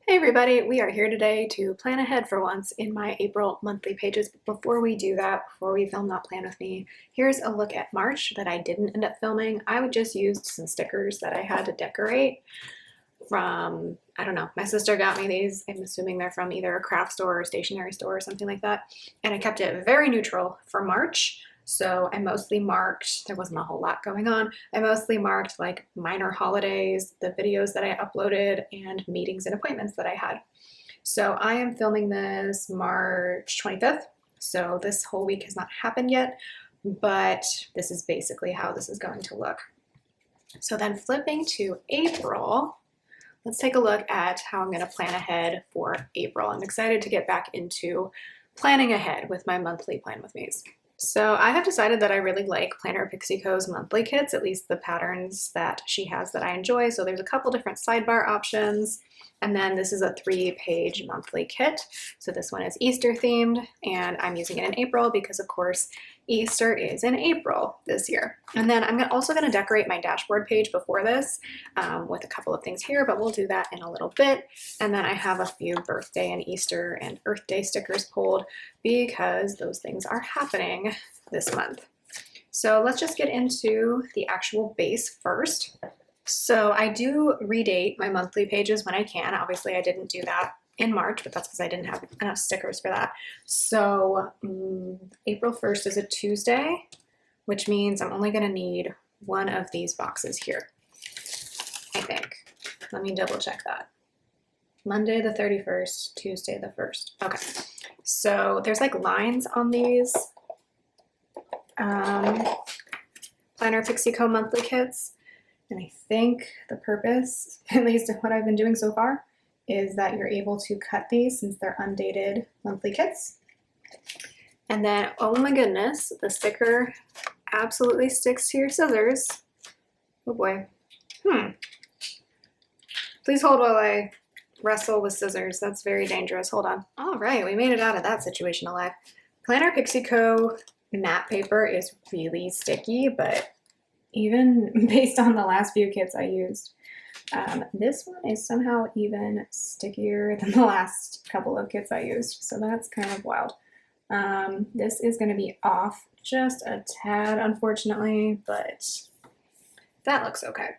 Hey everybody, we are here today to plan ahead for once in my April monthly pages. But before we do that, before we film Not Plan With Me, here's a look at March that I didn't end up filming. I would just used some stickers that I had to decorate from, I don't know, my sister got me these. I'm assuming they're from either a craft store or stationery store or something like that. And I kept it very neutral for March. So I mostly marked, there wasn't a whole lot going on. I mostly marked like minor holidays, the videos that I uploaded, and meetings and appointments that I had. So I am filming this March 25th. So this whole week has not happened yet, but this is basically how this is going to look. So then flipping to April, let's take a look at how I'm going to plan ahead for April. I'm excited to get back into planning ahead with my monthly Plan With Me's. So I have decided that I really like Planner Pixie Co.'s monthly kits, at least the patterns that she has that I enjoy. So there's a couple different sidebar options. And then this is a 3-page monthly kit. So this one is Easter themed, and I'm using it in April because of course Easter is in April this year. And then I'm also going to decorate my dashboard page before this with a couple of things here, but we'll do that in a little bit. And then I have a few birthday and Easter and Earth Day stickers pulled because those things are happening this month. So let's just get into the actual base first. So I do redate my monthly pages when I can. Obviously I didn't do that in March, but that's because I didn't have enough stickers for that. So April 1st is a Tuesday, which means I'm only going to need one of these boxes here, I think. Let me double check that. Monday the 31st, Tuesday the 1st. Okay, so there's like lines on these Planner Pixie Co. monthly kits. And I think the purpose, at least of what I've been doing so far, is that you're able to cut these since they're undated monthly kits. And then, oh my goodness, the sticker absolutely sticks to your scissors. Oh boy. Please hold while I wrestle with scissors. That's very dangerous. Hold on. All right, we made it out of that situation alive. Planner Pixie Co. matte paper is really sticky, but even based on the last few kits I used, this one is somehow even stickier than the last couple of kits I used, so that's kind of wild. This is going to be off just a tad, unfortunately, but that looks okay.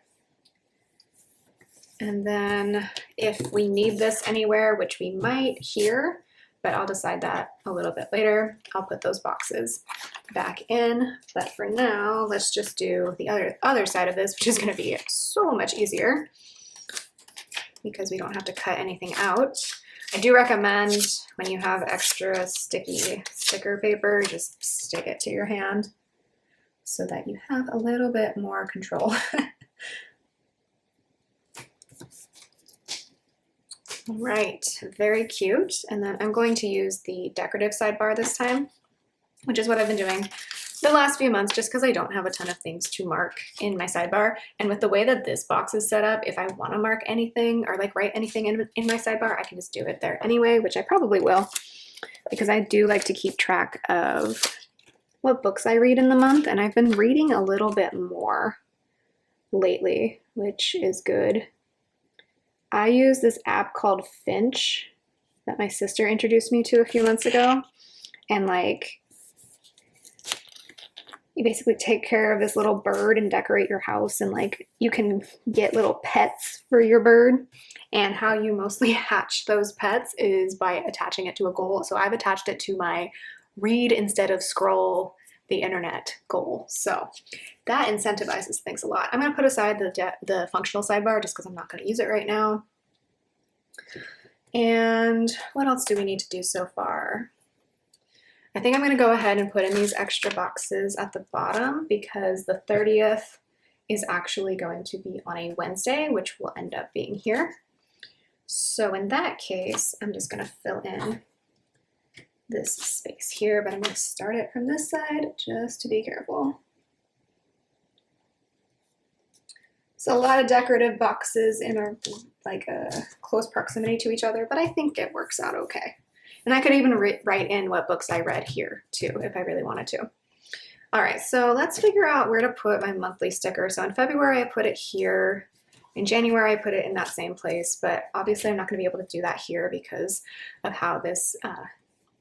And then if we need this anywhere, which we might here, but I'll decide that a little bit later, I'll put those boxes back in. But for now, let's just do the other side of this, which is going to be so much easier because we don't have to cut anything out. I do recommend when you have extra sticky sticker paper, just stick it to your hand so that you have a little bit more control. All right, very cute. And then I'm going to use the decorative sidebar this time, which is what I've been doing the last few months just because I don't have a ton of things to mark in my sidebar. And with the way that this box is set up, if I want to mark anything or like write anything in my sidebar, I can just do it there anyway, which I probably will because I do like to keep track of what books I read in the month. And I've been reading a little bit more lately, which is good. I use this app called Finch that my sister introduced me to a few months ago. And like, you basically take care of this little bird and decorate your house, and like you can get little pets for your bird. And how you mostly hatch those pets is by attaching it to a goal. So I've attached it to my read instead of scroll the internet goal. So that incentivizes things a lot. I'm going to put aside the functional sidebar just because I'm not going to use it right now. And what else do we need to do so far? I think I'm going to go ahead and put in these extra boxes at the bottom because the 30th is actually going to be on a Wednesday, which will end up being here. So in that case, I'm just going to fill in this space here, but I'm going to start it from this side just to be careful. So a lot of decorative boxes in a close proximity to each other, but I think it works out okay. And I could even write in what books I read here too, if I really wanted to. All right, so let's figure out where to put my monthly sticker. So in February, I put it here. In January, I put it in that same place, but obviously I'm not going to be able to do that here because of how this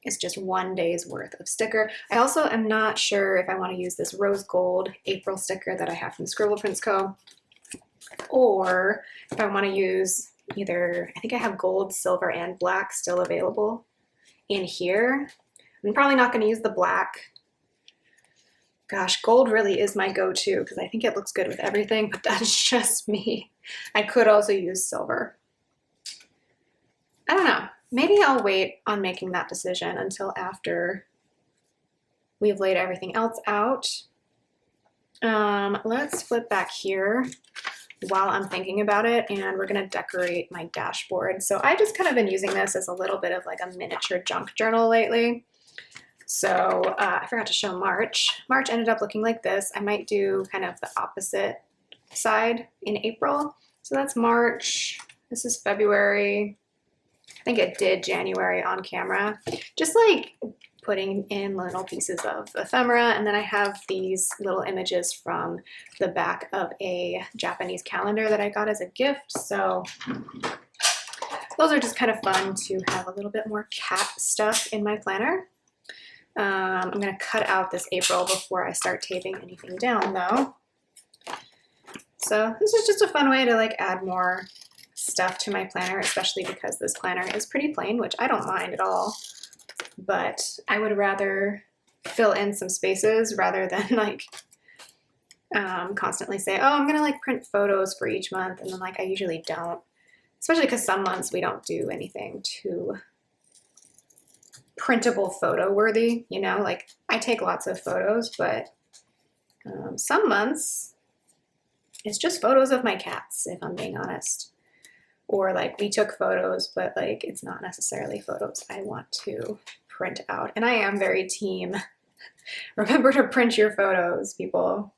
is just 1 day's worth of sticker. I also am not sure if I want to use this rose gold April sticker that I have from Scribble Prints Co. or if I want to use either, I think I have gold, silver, and black still available in here. I'm probably not going to use the black. Gosh, gold really is my go-to because I think it looks good with everything, but that's just me. I could also use silver. I don't know. Maybe I'll wait on making that decision until after we've laid everything else out. Let's flip back here while I'm thinking about it, and we're gonna decorate my dashboard. So I just kind of been using this as a little bit of like a miniature junk journal lately. So I forgot to show March. March ended up looking like this. I might do kind of the opposite side in April. So that's March. This is February. I think it did January on camera. Just like putting in little pieces of ephemera, and then I have these little images from the back of a Japanese calendar that I got as a gift. So those are just kind of fun to have a little bit more cat stuff in my planner. I'm going to cut out this April before I start taping anything down though. So this is just a fun way to like add more stuff to my planner, especially because this planner is pretty plain, which I don't mind at all. But I would rather fill in some spaces rather than like constantly say, oh, I'm going to like print photos for each month. And then like I usually don't, especially because some months we don't do anything too printable photo worthy, you know, like I take lots of photos, but some months it's just photos of my cats, if I'm being honest. Or like we took photos, but like it's not necessarily photos I want to print out. And I am very team. Remember to print your photos, people.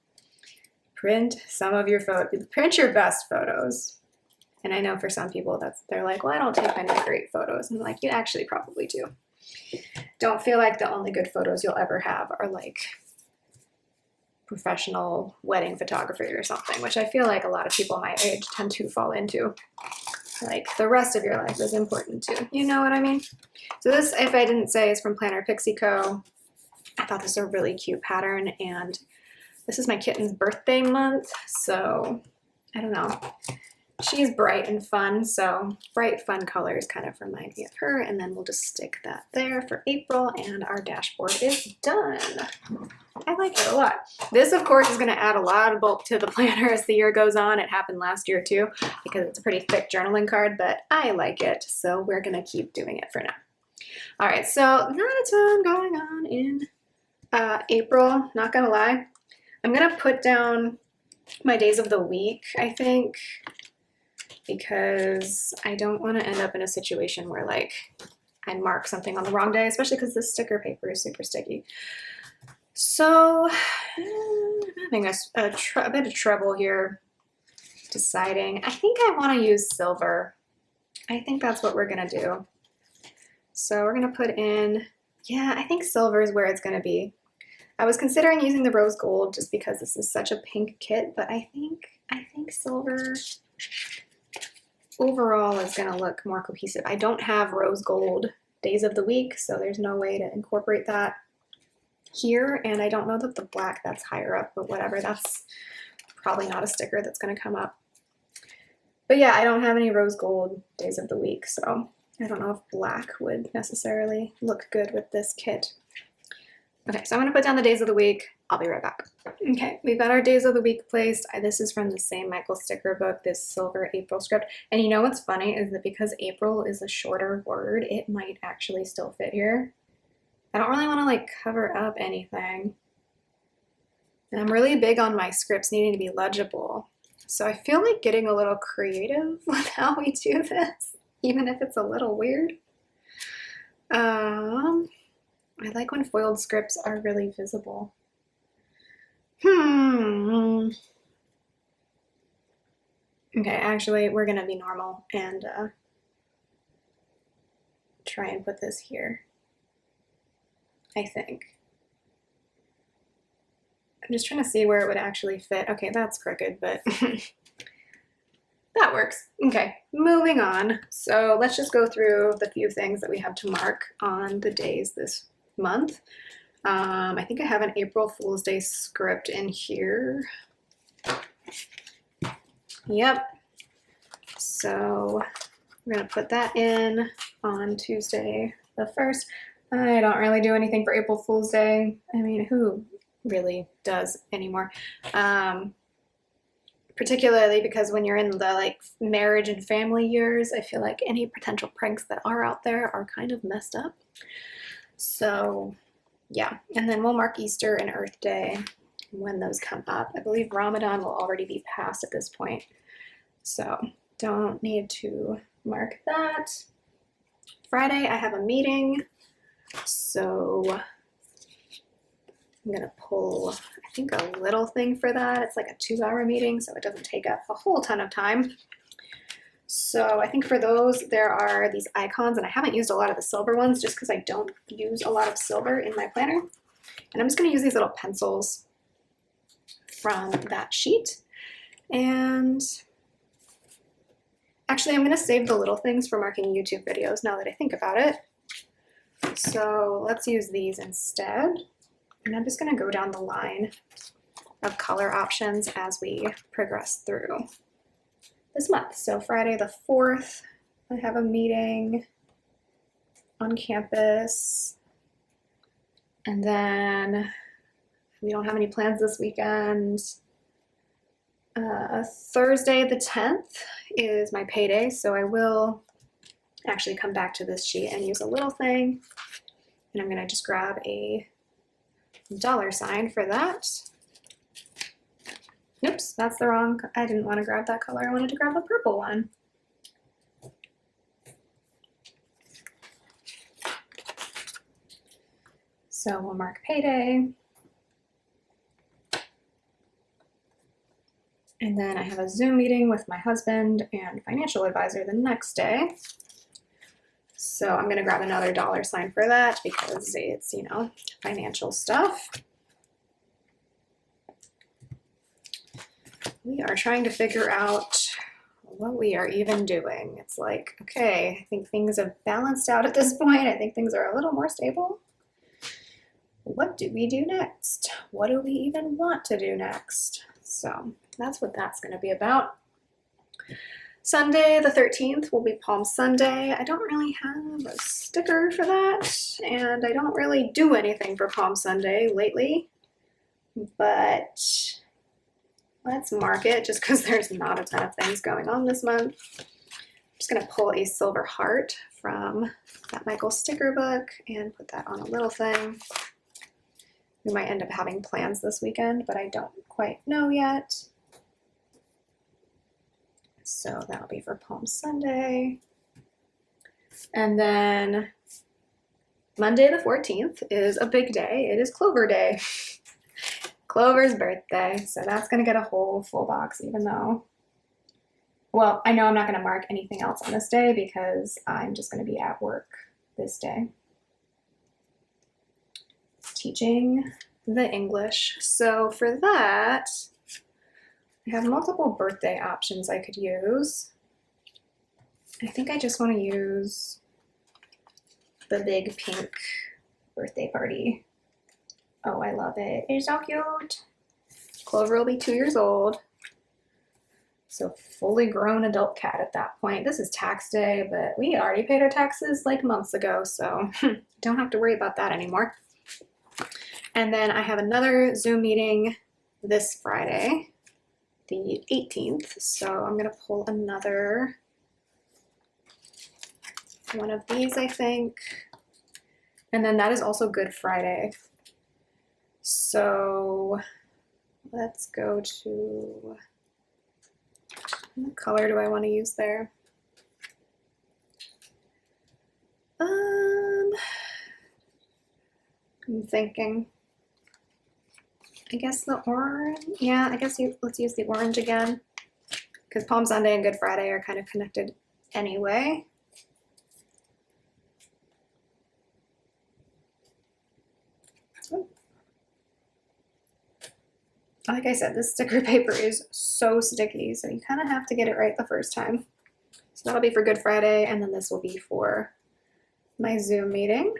Print some of your photos. Print your best photos. And I know for some people they're like, well, I don't take many great photos. And I'm like, you actually probably do. Don't feel like the only good photos you'll ever have are like professional wedding photography or something, which I feel like a lot of people my age tend to fall into. Like the rest of your life is important too. You know what I mean? So this, if I didn't say, is from Planner Pixie Co. I thought this was a really cute pattern, and this is my kitten's birthday month, so I don't know. She's bright and fun, so bright, fun colors kind of remind me of her, and then we'll just stick that there for April, and our dashboard is done. I like it a lot. This, of course, is going to add a lot of bulk to the planner as the year goes on. It happened last year, too, because it's a pretty thick journaling card, but I like it, so we're going to keep doing it for now. All right, so not a ton going on in April, not going to lie. I'm going to put down my days of the week, I think, because I don't want to end up in a situation where like I mark something on the wrong day, especially because this sticker paper is super sticky. So I'm having a bit of trouble here deciding. I think I want to use silver. I think that's what we're going to do. So we're going to put in, yeah, I think silver is where it's going to be. I was considering using the rose gold just because this is such a pink kit, but I think silver overall is going to look more cohesive. I don't have rose gold days of the week, so there's no way to incorporate that here, and I don't know that the black that's higher up, but whatever, that's probably not a sticker that's going to come up. But yeah, I don't have any rose gold days of the week, so I don't know if black would necessarily look good with this kit. Okay, so I'm going to put down the days of the week. I'll be right back. Okay, we've got our days of the week placed. This is from the same Michael sticker book, this silver April script. And you know what's funny is that because April is a shorter word, it might actually still fit here. I don't really want to like cover up anything. And I'm really big on my scripts needing to be legible. So I feel like getting a little creative with how we do this, even if it's a little weird. I like when foiled scripts are really visible. Okay, actually, we're gonna be normal and try and put this here, I think. I'm just trying to see where it would actually fit. Okay, that's crooked, but That works. Okay, moving on. So let's just go through the few things that we have to mark on the days this month. I think I have an April Fool's Day script in here. Yep. So we're gonna put that in on Tuesday the 1st. I don't really do anything for April Fool's Day. I mean, who really does anymore? Particularly because when you're in the like marriage and family years, I feel like any potential pranks that are out there are kind of messed up. So yeah, and then we'll mark Easter and Earth Day when those come up. I believe Ramadan will already be past at this point, so don't need to mark that. Friday I have a meeting, so I'm gonna pull, I think, a little thing for that. It's like a 2-hour meeting, so it doesn't take up a whole ton of time. So I think for those, there are these icons, and I haven't used a lot of the silver ones just because I don't use a lot of silver in my planner. And I'm just gonna use these little pencils from that sheet. And actually, I'm gonna save the little things for marking YouTube videos now that I think about it. So let's use these instead. And I'm just going to go down the line of color options as we progress through this month. So Friday the 4th, I have a meeting on campus. And then we don't have any plans this weekend. Thursday the 10th is my payday, so I will actually come back to this sheet and use a little thing. And I'm going to just grab a $sign for that. Oops, that's the wrong, I didn't want to grab that color. I wanted to grab the purple one. So we'll mark payday. And then I have a Zoom meeting with my husband and financial advisor the next day. So I'm going to grab another $sign for that because it's, you know, financial stuff. We are trying to figure out what we are even doing. It's like, okay, I think things have balanced out at this point. I think things are a little more stable. What do we do next? What do we even want to do next? So that's what that's going to be about. Sunday the 13th will be Palm Sunday. I don't really have a sticker for that, and I don't really do anything for Palm Sunday lately, but let's mark it just because there's not a ton of things going on this month. I'm just going to pull a silver heart from that Michael sticker book and put that on a little thing. We might end up having plans this weekend, but I don't quite know yet. So that'll be for Palm Sunday. And then Monday the 14th is a big day. It is Clover Day. Clover's birthday. So that's going to get a whole full box, even though, well, I know I'm not going to mark anything else on this day because I'm just going to be at work this day teaching the English. So for that, I have multiple birthday options I could use. I think I just want to use the big pink birthday party. Oh, I love it. It's so cute. Clover will be 2 years old. So fully grown adult cat at that point. This is tax day, but we already paid our taxes like months ago, so don't have to worry about that anymore. And then I have another Zoom meeting this Friday, the 18th. So I'm going to pull another one of these, I think. And then that is also Good Friday. So let's go to, what color do I want to use there? I'm thinking, I guess the orange. Yeah, I guess let's use the orange again, because Palm Sunday and Good Friday are kind of connected anyway. Like I said, this sticker paper is so sticky, so you kind of have to get it right the first time. So that'll be for Good Friday, and then this will be for my Zoom meeting.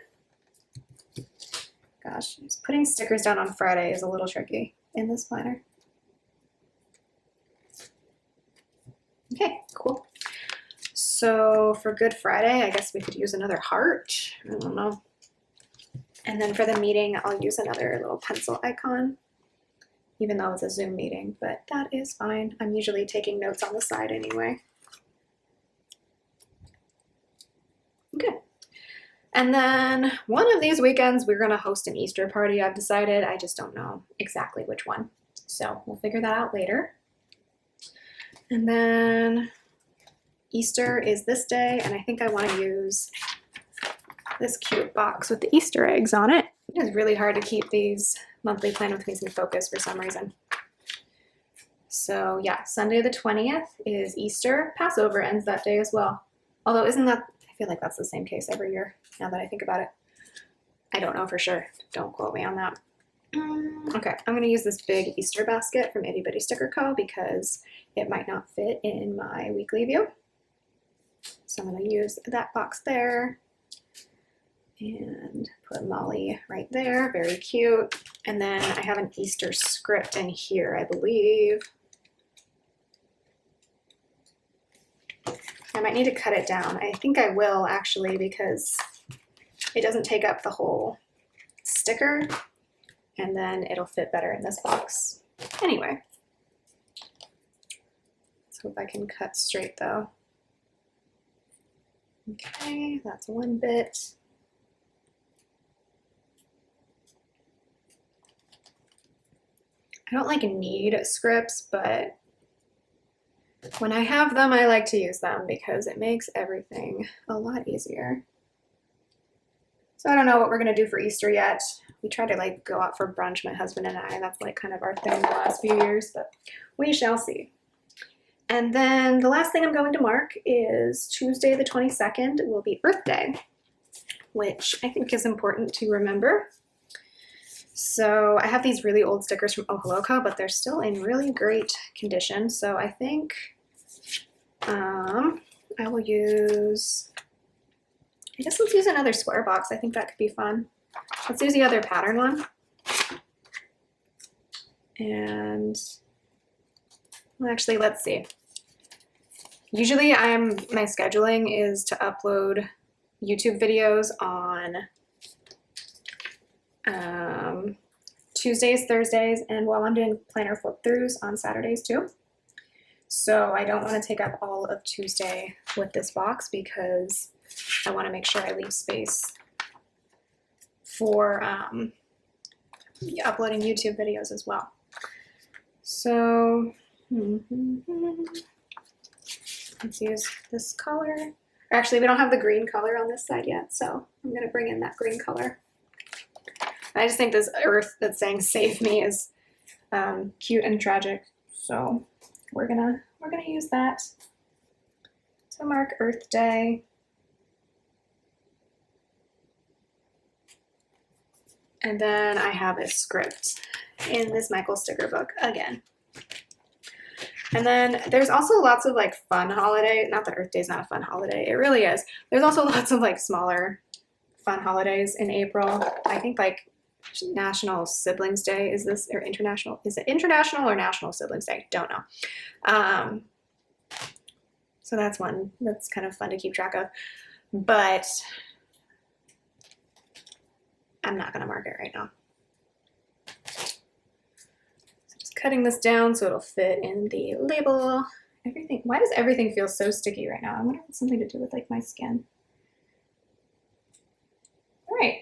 Gosh, just putting stickers down on Friday is a little tricky in this planner. Okay, cool. So for Good Friday, I guess we could use another heart. I don't know. And then for the meeting, I'll use another little pencil icon, even though it's a Zoom meeting, but that is fine. I'm usually taking notes on the side anyway. Okay. And then one of these weekends, we're gonna host an Easter party, I've decided. I just don't know exactly which one. So we'll figure that out later. And then Easter is this day, and I think I wanna use this cute box with the Easter eggs on it. It is really hard to keep these monthly plan with me's in focus for some reason. So yeah, Sunday the 20th is Easter. Passover ends that day as well. Although isn't that, I feel like that's the same case every year now that I think about it. I don't know for sure. Don't quote me on that. Okay, I'm gonna use this big Easter basket from Itty Bitty Sticker Co. because it might not fit in my weekly view. So I'm gonna use that box there and put Molly right there, very cute. And then I have an Easter script in here, I believe. I might need to cut it down. I think I will actually because it doesn't take up the whole sticker and then it'll fit better in this box. Anyway, let's hope I can cut straight though. Okay, that's one bit. I don't like need scripts, but when I have them, I like to use them because it makes everything a lot easier. So I don't know what we're gonna do for Easter yet. We try to like go out for brunch, my husband and I. That's like kind of our thing the last few years, but we shall see. And then the last thing I'm going to mark is Tuesday the 22nd will be Earth Day, which I think is important to remember. So I have these really old stickers from Oholoco, but they're still in really great condition. So I think I will use, I guess let's use another square box. I think that could be fun. Let's use the other pattern one. And well, actually, let's see. Usually my scheduling is to upload YouTube videos on Tuesdays, Thursdays, and while I'm doing planner flip throughs on Saturdays too. So I don't want to take up all of Tuesday with this box because I want to make sure I leave space for uploading YouTube videos as well. So let's use this color. Or actually, we don't have the green color on this side yet, so I'm going to bring in that green color. I just think this earth that's saying "save me" is cute and tragic, so we're gonna use that to mark Earth Day. And then I have a script in this Michael sticker book again. And then there's also lots of like fun holiday. Not that Earth Day is not a fun holiday. It really is. There's also lots of like smaller fun holidays in April. I think like National Siblings Day is this, or international, is it international or National Siblings Day? Don't know. So that's one that's kind of fun to keep track of, but I'm not gonna mark it right now. So just cutting this down so it'll fit in the label. Everything, why does everything feel so sticky right now? I wonder if it's something to do with like my skin. All right.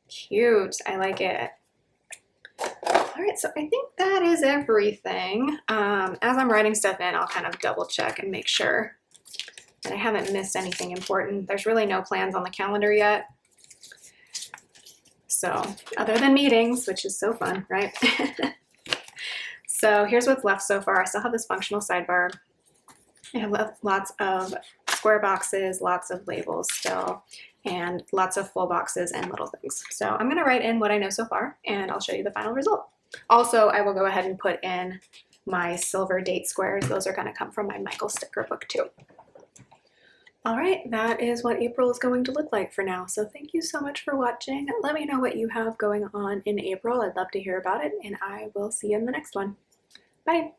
Cute, I like it. All right, so I think that is everything. As I'm writing stuff in, I'll kind of double check and make sure that I haven't missed anything important. There's really no plans on the calendar yet. So other than meetings, which is so fun, right? So here's what's left so far. I still have this functional sidebar. I have lots of square boxes, lots of labels still, and lots of full boxes and little things. So I'm gonna write in what I know so far and I'll show you the final result. Also, I will go ahead and put in my silver date squares. Those are going to come from my Michael sticker book too. All right, that is what April is going to look like for now. So thank you so much for watching. Let me know what you have going on in April. I'd love to hear about it, and I will see you in the next one. Bye.